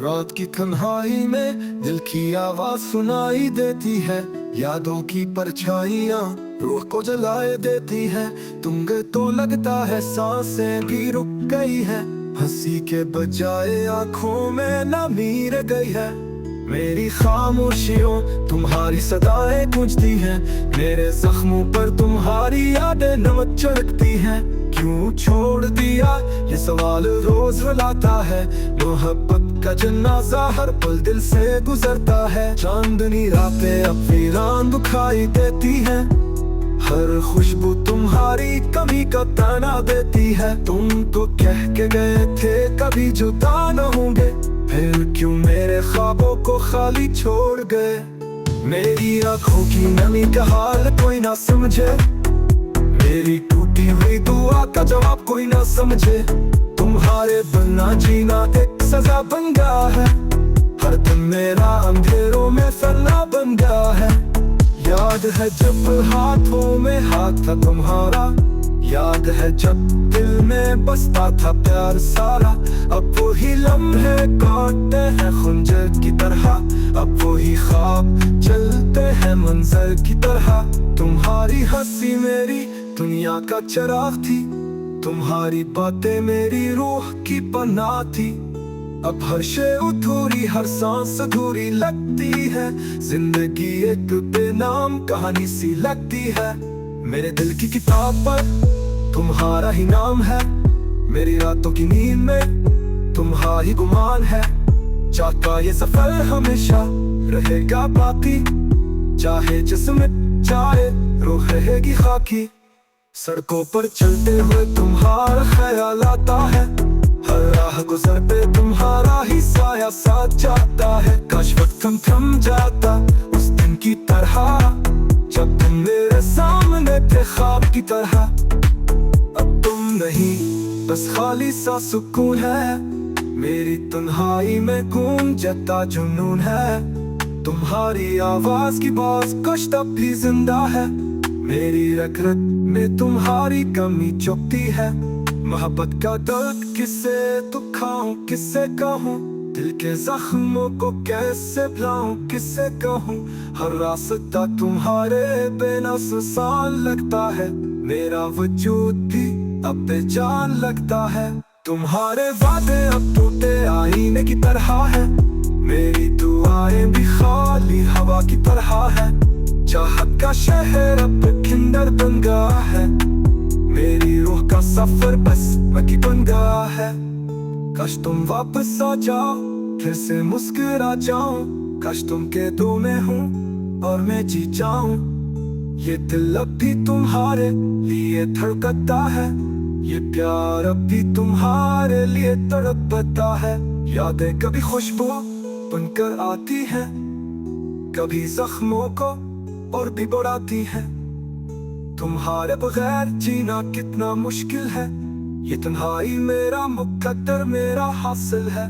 रात की तन्हाई में दिल की आवाज सुनाई देती है। यादों की परछाइयाँ रूह को जलाए देती है। तुम गए तो लगता है सांसें भी रुक गई है। हंसी के बजाय आंखों में नमी रह गई है। मेरी खामोशियों तुम्हारी सदाएं गूंजती हैं। मेरे जख्मों पर तुम्हारी यादें नमक छिड़कती हैं। क्यों छोड़ दिया ये सवाल रोज रुलाता है। मोहब्बत का जनाजा हर पल दिल से गुजरता है। चांदनी रातें अब वीरान दुखाई देती हैं। हर खुशबू तुम्हारी कमी का ताना देती है। तुम तो कह के गए थे कभी जुदा न होंगे, फिर क्यों मेरे ख्वाबों को खाली छोड़ गए। मेरी आंखों की नमी का हाल कोई ना समझे। मेरी टूटी हुई दुआ का जवाब कोई ना समझे। तुम्हारे बिना जीना एक सजा बन गया है। हर दिन मेरा अंधेरों में फैलना बन गया है। याद है जब हाथों में हाथ था तुम्हारा। याद है जब दिल में बसता था प्यार सारा। अब वही लम्हे काटते हैं खंजर की तरह। अब वही ख्वाब चलते हैं मंजर की तरह। तुम्हारी हंसी मेरी दुनिया का चिराग थी। तुम्हारी बातें मेरी रूह की पनाह थी। अब हर शे अधूरी हर सांस अधूरी लगती है। जिंदगी एक बेनाम कहानी सी लगती है। मेरे दिल की किताब पर तुम्हारा ही नाम है। मेरी रातों की नींद में तुम्हारी गुमान है। चाहता ये सफर हमेशा रहेगा बाकी। चाहे जिस्म चाहे रूह रहेगी खाकी। सड़कों पर चलते हुए तुम्हारा ख्याल आता है। हर राह गुजर पे तुम्हारा ही साया साथ जाता है। काश वक्त थम जाता उस दिन की तरह, जब तुम मेरे सामने थे ख्वाब की तरह। अब तुम नहीं बस खाली सा सुकून है। मेरी तन्हाई में गूंजता जुनून है। तुम्हारी आवाज की बात कुछ तब भी जिंदा है। मेरी रग रग में तुम्हारी कमी चुभती है। मोहब्बत का दर्द किससे दुखाऊं किससे कहूँ। दिल के जख्मों को कैसे भुलाऊं किससे कहूँ। हर रास्ता तुम्हारे बिना सुनसान लगता है। मेरा वजूद भी अब बेजान लगता है। तुम्हारे वादे अब टूटे आईने की तरह है। मेरी दुआएं भी खाली हवा की तरह है। चाहत का शहर अब खिंडर बन गया है। मेरी रूह का सफर बस वही बन गया है। काश तुम वापस आ जाओ फिर से मुस्कुरा जाऊं। काश तुम के दो में हूँ और मैं जी जाऊं। ये दिल अब भी तुम्हारे लिए धड़कता है। ये प्यार अब भी तुम्हारे लिए तड़पता है। यादें कभी खुशबू बनकर आती हैं, कभी जख्मों को और भी बढ़ाती है। तुम्हारे बगैर जीना कितना मुश्किल है। ये तन्हाई मेरा मुकद्दर मेरा हासिल है।